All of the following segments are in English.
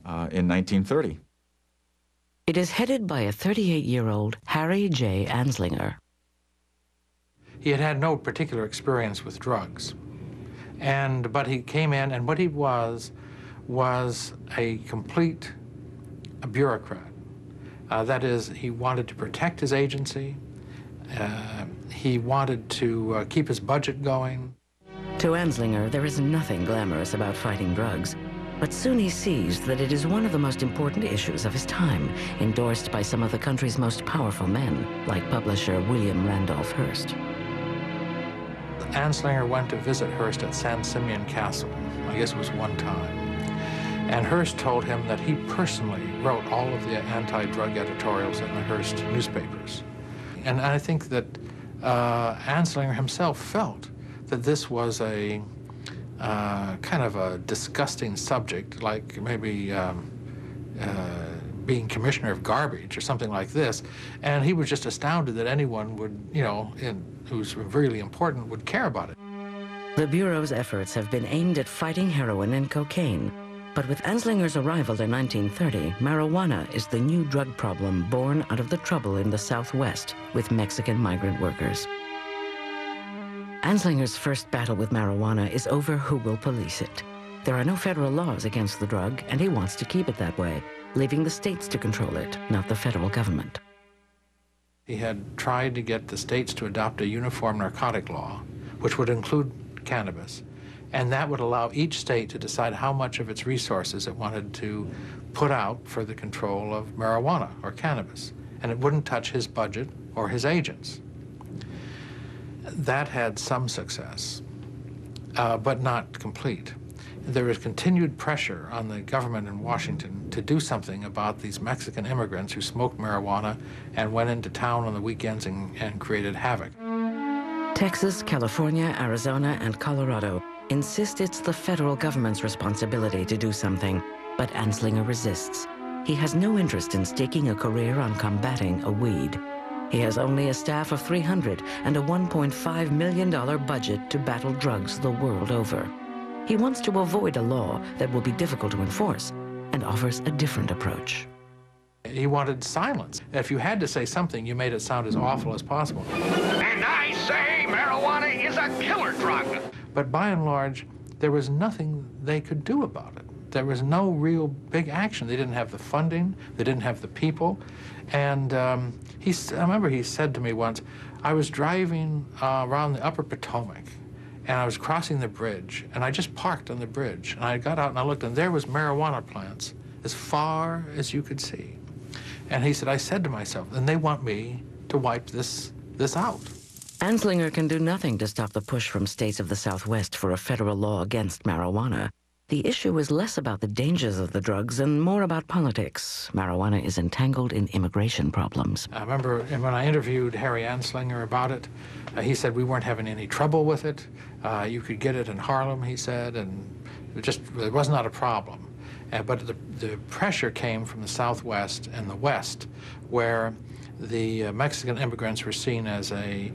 in 1930. It is headed by a 38-year-old Harry J. Anslinger. He had had no particular experience with drugs, but he came in, and what he was a complete bureaucrat. That is, he wanted to protect his agency. He wanted to keep his budget going. To Anslinger, there is nothing glamorous about fighting drugs, but soon he sees that it is one of the most important issues of his time, endorsed by some of the country's most powerful men, like publisher William Randolph Hearst. Anslinger went to visit Hearst at San Simeon Castle. I guess it was one time. And Hearst told him that he personally wrote all of the anti-drug editorials in the Hearst newspapers. And I think that Anslinger himself felt that this was a kind of a disgusting subject, like maybe being commissioner of garbage or something like this. And he was just astounded that anyone would, who's really important, would care about it. The Bureau's efforts have been aimed at fighting heroin and cocaine. But with Anslinger's arrival in 1930, marijuana is the new drug problem born out of the trouble in the Southwest with Mexican migrant workers. Anslinger's first battle with marijuana is over who will police it. There are no federal laws against the drug, and he wants to keep it that way, leaving the states to control it, not the federal government. He had tried to get the states to adopt a uniform narcotic law, which would include cannabis, and that would allow each state to decide how much of its resources it wanted to put out for the control of marijuana or cannabis, and it wouldn't touch his budget or his agents. That had some success, but not complete. There was continued pressure on the government in Washington to do something about these Mexican immigrants who smoked marijuana and went into town on the weekends and created havoc. Texas, California, Arizona, and Colorado insist it's the federal government's responsibility to do something, but Anslinger resists. He has no interest in staking a career on combating a weed. He has only a staff of 300 and a $1.5 million budget to battle drugs the world over. He wants to avoid a law that will be difficult to enforce and offers a different approach. He wanted silence. If you had to say something, you made it sound as awful as possible. And I say marijuana is a killer drug. But by and large, there was nothing they could do about it. There was no real big action. They didn't have the funding. They didn't have the people. And I remember he said to me once, I was driving around the upper Potomac, and I was crossing the bridge, and I just parked on the bridge. And I got out and I looked, and there was marijuana plants as far as you could see. And he said, I said to myself, and they want me to wipe this out. Anslinger can do nothing to stop the push from states of the Southwest for a federal law against marijuana. The issue is less about the dangers of the drugs and more about politics. Marijuana is entangled in immigration problems. I remember when I interviewed Harry Anslinger about it, he said we weren't having any trouble with it. You could get it in Harlem, he said, and it was not a problem. But the pressure came from the Southwest and the West, where the Mexican immigrants were seen as a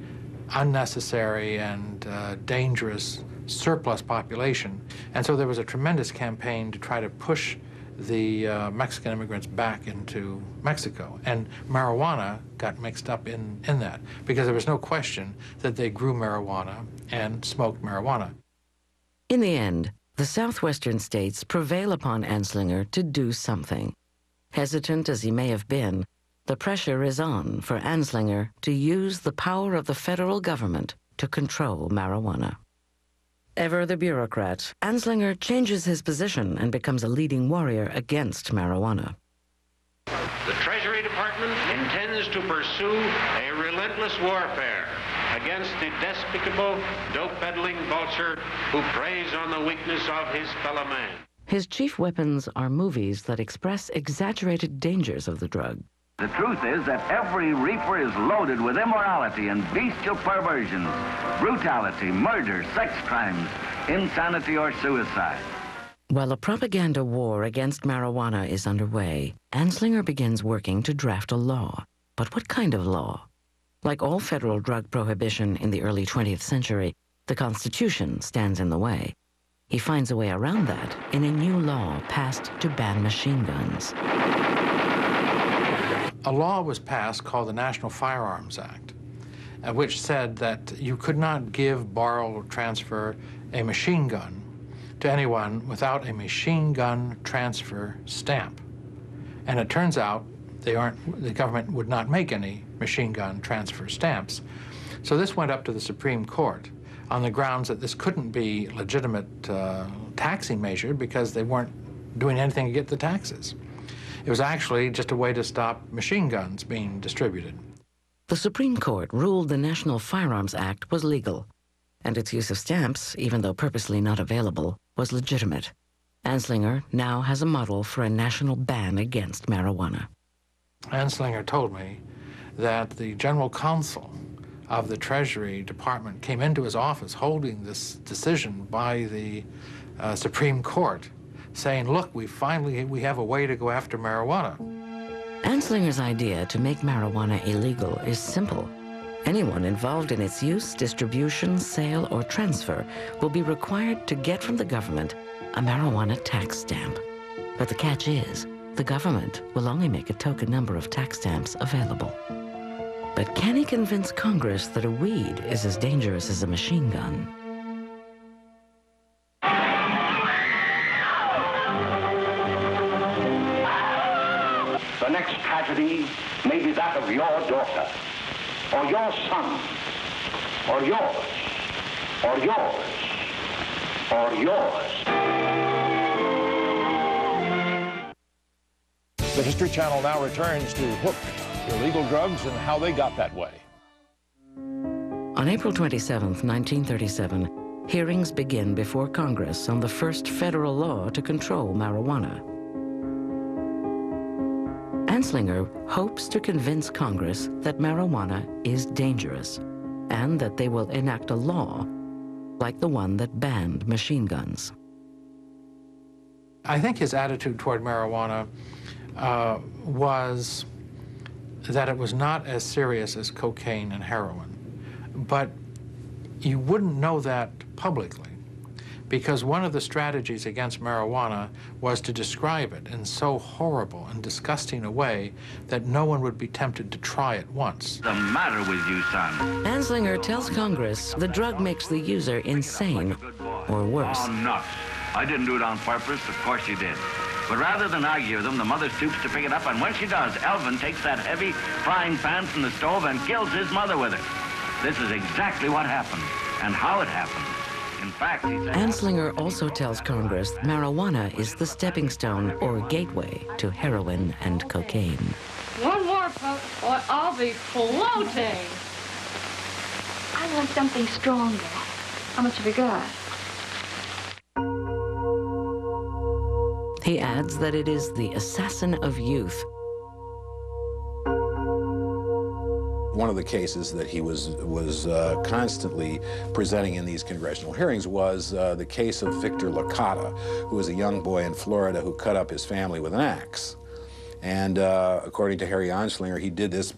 unnecessary and dangerous surplus population. And so there was a tremendous campaign to try to push the Mexican immigrants back into Mexico. And marijuana got mixed up in that, because there was no question that they grew marijuana and smoked marijuana. In the end, the southwestern states prevail upon Anslinger to do something. Hesitant as he may have been, the pressure is on for Anslinger to use the power of the federal government to control marijuana. Ever the bureaucrat, Anslinger changes his position and becomes a leading warrior against marijuana. The Treasury Department intends to pursue a relentless warfare against the despicable, dope-peddling vulture who preys on the weakness of his fellow man. His chief weapons are movies that express exaggerated dangers of the drug. The truth is that every reefer is loaded with immorality and bestial perversions, brutality, murder, sex crimes, insanity, or suicide. While a propaganda war against marijuana is underway, Anslinger begins working to draft a law. But what kind of law? Like all federal drug prohibition in the early 20th century, the Constitution stands in the way. He finds a way around that in a new law passed to ban machine guns. A law was passed called the National Firearms Act, which said that you could not give, borrow, or transfer a machine gun to anyone without a machine gun transfer stamp. And it turns out the government would not make any machine gun transfer stamps. So this went up to the Supreme Court on the grounds that this couldn't be legitimate taxing measure because they weren't doing anything to get the taxes. It was actually just a way to stop machine guns being distributed. The Supreme Court ruled the National Firearms Act was legal, and its use of stamps, even though purposely not available, was legitimate. Anslinger now has a model for a national ban against marijuana. Anslinger told me that the general counsel of the Treasury Department came into his office holding this decision by the Supreme Court, saying, look, we have a way to go after marijuana. Anslinger's idea to make marijuana illegal is simple. Anyone involved in its use, distribution, sale, or transfer will be required to get from the government a marijuana tax stamp. But the catch is, the government will only make a token number of tax stamps available. But can he convince Congress that a weed is as dangerous as a machine gun? The next tragedy may be that of your daughter, or your son, or yours, or yours, or yours. The History Channel now returns to Hook, illegal drugs and how they got that way. On April 27, 1937, hearings begin before Congress on the first federal law to control marijuana. Anslinger hopes to convince Congress that marijuana is dangerous and that they will enact a law like the one that banned machine guns. I think his attitude toward marijuana was that it was not as serious as cocaine and heroin. But you wouldn't know that publicly, because one of the strategies against marijuana was to describe it in so horrible and disgusting a way that no one would be tempted to try it once. What's the matter with you, son? Anslinger tells Congress the drug makes the user insane, or worse. Oh, nuts. I didn't do it on purpose. Of course you did. But rather than argue with them, the mother stoops to pick it up, and when she does, Elvin takes that heavy frying pan from the stove and kills his mother with it. This is exactly what happened, and how it happened. In fact, he said... Anslinger also tells Congress marijuana is the stepping stone or gateway to heroin and cocaine. One more puff, or I'll be floating. I want something stronger. How much have you got? He adds that it is the assassin of youth. One of the cases that he was constantly presenting in these congressional hearings was the case of Victor Licata, who was a young boy in Florida who cut up his family with an axe. And according to Harry Anslinger, he did this